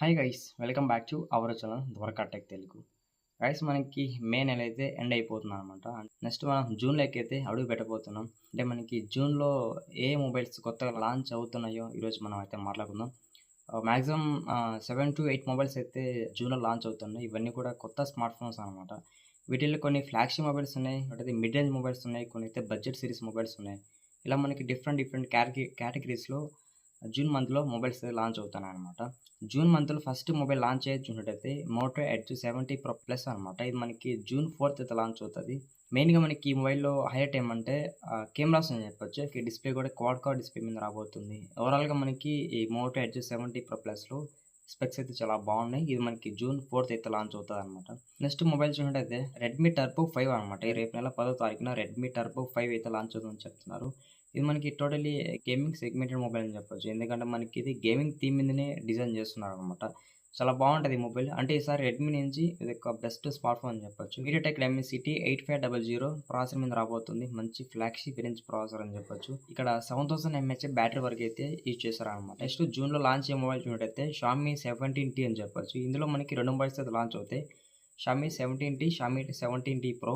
Hi guys, welcome back to our channel Dwaraka tech Telugu. Guys, మనకి May నెల అయితే end అయిపోతుంది అనమాట. నెక్స్ట్ మనం జూన్లోకి అయితే అడుగు పెట్టబోతున్నాం. అంటే మనకి జూన్లో ఏ మొబైల్స్ కొత్తగా లాంచ్ అవుతున్నాయో ఈరోజు మనం అయితే మాట్లాడుకుందాం. మ్యాక్సిమం 7 to 8 మొబైల్స్ అయితే జూన్లో లాంచ్ అవుతున్నాయి. ఇవన్నీ కూడా కొత్త స్మార్ట్ ఫోన్స్ అనమాట. వీటిల్లో కొన్ని ఫ్లాగ్షిప్ మొబైల్స్ ఉన్నాయి, అంటే మిడ్ రేంజ్ మొబైల్స్ ఉన్నాయి, కొన్ని అయితే బడ్జెట్ సిరీస్ మొబైల్స్ ఉన్నాయి. ఇలా మనకి డిఫరెంట్ కేటగిరీస్లో జూన్ మంత్లో మొబైల్స్ లాంచ్ అవుతున్నాయి అనమాట. జూన్ మంత్లో ఫస్ట్ మొబైల్ లాంచ్ అయ్యేది చూసినట్టయితే మోటో ఎడ్జ్ 70 Pro ప్లస్ అనమాట. ఇది మనకి June 4th అయితే లాంచ్ అవుతుంది. మెయిన్గా మనకి ఈ మొబైల్లో హైలైట్ ఏమంటే కెమెరాస్ అని చెప్పొచ్చు. డిస్ప్లే కూడా క్వాడ్ డిస్ప్లే మీద రాబోతుంది. ఓవరాల్గా మనకి ఈ మోటో ఎడ్జ్ 70 Pro ప్లస్లో స్పెక్స్ అయితే చాలా బాగున్నాయి. ఇది మనకి June 4th అయితే లాంచ్ అవుతుంది అనమాట. నెక్స్ట్ మొబైల్ చూసినట్టయితే రెడ్మీ టర్బో 5 అనమాట. రేపు నెల 10వ తారీఖున రెడ్మీ టర్బో 5 అయితే లాంచ్ అవుతుందని చెప్తున్నారు. ఇది మనకి టోటలీ గేమింగ్ సెగ్మెంటెడ్ మొబైల్ అని చెప్పొచ్చు. ఎందుకంటే మనకి ఇది గేమింగ్ థీమ్ మీదనే డిజైన్ చేస్తున్నారు అనమాట. చాలా బాగుంటుంది మొబైల్. అంటే ఈసారి రెడ్మీ నుంచి ఇది ఒక బెస్ట్ స్మార్ట్ ఫోన్ అని చెప్పొచ్చు. మీడియాటెక్ డైమెన్సిటీ 8500 ప్రాసెసర్ మీద రాబోతుంది. మంచి ఫ్లాగ్షిప్ రేంజ్ ప్రాసెసర్ అని చెప్పొచ్చు. ఇక్కడ 7000 mAh బ్యాటరీ వరకు అయితే యూజ్ చేశారు అనమాట. నెక్స్ట్ జూన్లో లాంచ్ అయ్యే మొబైల్ చూసినట్టయితే Xiaomi 17T అని చెప్పొచ్చు. ఇందులో మనకి 2 మొబైల్స్ అయితే లాంచ్ అవుతాయి. Xiaomi 17T, Xiaomi 17T Pro.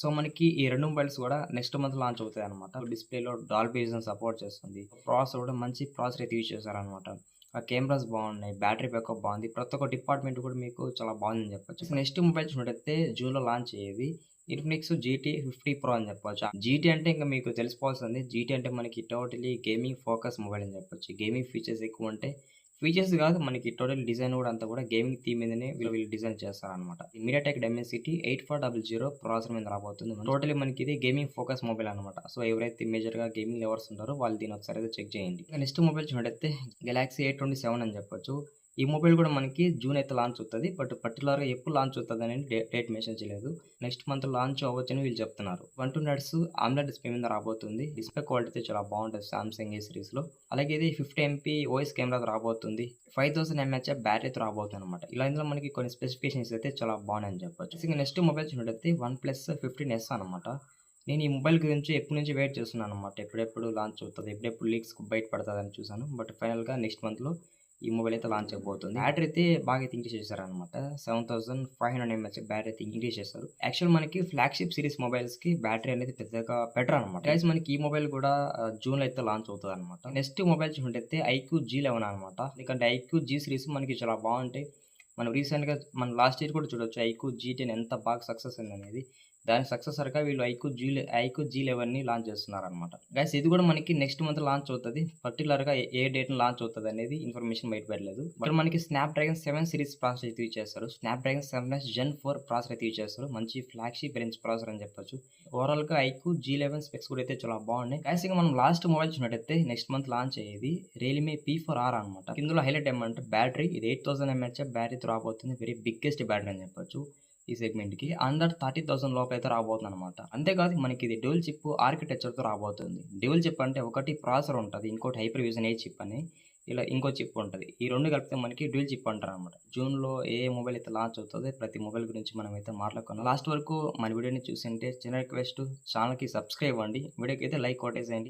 So మనకి ఈ 2 మొబైల్స్ కూడా నెక్స్ట్ మంత్ లాంచ్ అవుతాయి అనమాట. డిస్ప్లేలో డాల్బీ విజన్ సపోర్ట్ చేస్తుంది. ప్రాసెసర్ కూడా మంచి ప్రాసెసర్ అయితే యూజ్ చేశారనమాట. ఆ కెమెరాస్ బాగున్నాయి, బ్యాటరీ బ్యాకప్ బాగుంది, ప్రతి ఒక్క డిపార్ట్మెంట్ కూడా మీకు చాలా బాగుందని చెప్పొచ్చు. నెక్స్ట్ మొబైల్ చూసినట్టయితే జూన్లో లాంచ్ అయ్యేది ఇన్ఫినిక్స్ GT 50 Pro అని చెప్పొచ్చు. GT అంటే ఇంకా మీకు తెలిసిపోవాల్సింది. GT అంటే మనకి టోటలీ గేమింగ్ ఫోకస్ మొబైల్ అని చెప్పొచ్చు. గేమింగ్ ఫీచర్స్ ఎక్కువ ఉంటాయి. ఫీచర్స్ కాదు, మనకి టోటల్ డిజైన్ కూడా అంతా కూడా గేమింగ్ థీమ్ మీదనే వీళ్ళు డిజైన్ చేస్తారనమాట. మీడియాటెక్ డైమెన్సిటీ 8400 ప్రాసెసర్ మీద రాబోతుంది. టోటలీ మనకి ఇది గేమింగ్ ఫోకస్ మొబైల్ అనమాట. సో ఎవరైతే మేజర్ గా గేమింగ్ లవర్స్ ఉంటారో వాళ్ళు దీని ఒకసారి అయితే చెక్ చేయండి. నెక్స్ట్ మొబైల్ చూడైతే గెలాక్సీ A27 అని చెప్పొచ్చు. ఈ మొబైల్ కూడా మనకి జూన్ అయితే లాంచ్ అవుతుంది. బట్ పర్టికులర్గా ఎప్పుడు లాంచ్ అవుతుంది అనేది డేట్ మెన్షన్ చేయలేదు. నెక్స్ట్ మంత్ లాంచ్ అవ్వచ్చని వీళ్ళు చెప్తున్నారు. 120 Hz AMOLED డిస్ప్లే మీద రాబోతుంది. డిస్ప్లే క్వాలిటీ అయితే చాలా బాగుంటుంది సామ్సంగ్ ఏ సిరీస్ లో. అలాగే ఇది 50 MP OIS కెమెరా రాబోతుంది. 5000 mAh బ్యాటరీతో రాబోతుంది అనమాట. ఇలా ఇందులో మనకి కొన్ని స్పెసిఫికేషన్స్ అయితే చాలా బాగున్నాయని చెప్పొచ్చు. నెక్స్ట్ మొబైల్ చూడైతే OnePlus 15S అనమాట. నేను ఈ మొబైల్ గురించి ఎప్పటి నుంచి వెయిట్ చేస్తున్నాను అనమాట. ఎప్పుడెప్పుడు లాంచ్ అవుతుంది, ఎప్పుడెప్పుడు లీక్స్ బయటపడుతుంది అని చూసాను. బట్ ఫైనల్గా నెక్స్ట్ మంత్లో ఈ మొబైల్ అయితే లాంచ్ అయిపోతుంది. బ్యాటరీ అయితే బాగా ఇంక్రీజ్ చేశారనమాట. 7500 mAh బ్యాటరీ అయితే ఇంక్రీజ్ చేశారు. యాక్చువల్ మనకి ఫ్లాగ్షిప్ సిరీస్ మొబైల్స్ కి బ్యాటరీ అనేది పెద్దగా బెటర్ అనమాట. గైస్, మనకి ఈ మొబైల్ కూడా జూన్ లో అయితే లాంచ్ అవుతుంది అనమాట. నెక్స్ట్ మొబైల్ చూసినట్టయితే iQOO G11 అనమాట. ఎందుకంటే iQOO G సిరీస్ మనకి చాలా బాగుంటాయి. మనం రీసెంట్గా మనం లాస్ట్ ఇయర్ కూడా చూడొచ్చు iQOO G10 ఎంత బాగా సక్సెస్ అయింది అనేది. దాని సక్సెసర్గా వీళ్ళు iQOO G11 ని లాంచ్ చేస్తున్నారు అనమాట. గైస్, ఇది కూడా మనకి నెక్స్ట్ మంత్ లాంచ్ అవుతుంది. పర్టికులర్గా ఏ డేట్ లాంచ్ అవుతుంది అనేది ఇన్ఫర్మేషన్ బయటపడలేదు. బట్ మనకి స్నాప్డ్రాగన్ 7 సిరీస్ ప్రాసెసర్ అయితే యూజ్ చేస్తారు. స్నాప్డ్రాగన్ 7 Gen 4 ప్రాసెసర్ అయితే యూజ్ చేస్తారు. మంచి ఫ్లాగ్షిప్ రేంజ్ ప్రాసెసర్ అని చెప్పొచ్చు. ఓవరాల్గా iQOO G11 స్పెక్స్ కూడా అయితే చాలా బాగున్నాయి. గైస్, ఇంకా మనం లాస్ట్ మొబైల్ చూసినట్టయితే నెక్స్ట్ మంత్ లాంచ్ అయ్యేది Realme P4R అనమాట. ఇందులో హైలైట్ ఏమంటే బ్యాటరీ ఇది 8000 mAh బ్యాటరీతో రాబోతుంది. వెరీ బిగ్గెస్ట్ బ్యాటరీ అని చెప్పొచ్చు. ఈ సెగ్మెంట్ కి అండర్ 30,000 లోపల అయితే రాబోతుంది అనమాట. అంతేకాదు మనకి ఇది డ్యూయల్ చిప్ ఆర్కిటెక్చర్ తో రాబోతుంది. డ్యూయల్ చిప్ అంటే ఒకటి ప్రాసెసర్ ఉంటుంది, ఇంకోటి హైపర్ విజన్ ఏ చిప్ అని ఇలా ఇంకో చిప్ ఉంటుంది. ఈ రెండు కలిపితే మనకి డ్యూయల్ చిప్ అంటారు అనమాట. జూన్ లో ఏ మొబైల్ అయితే లాంచ్ అవుతుంది ప్రతి మొబైల్ గురించి మనం అయితే మాట్లాడుకున్నాం. లాస్ట్ వరకు మన వీడియోని చూసింటే చిన్న రిక్వెస్ట్, ఛానల్ కి సబ్స్క్రైబ్ అవ్వండి, వీడియోకి అయితే లైక్ కొట్టేసేయండి.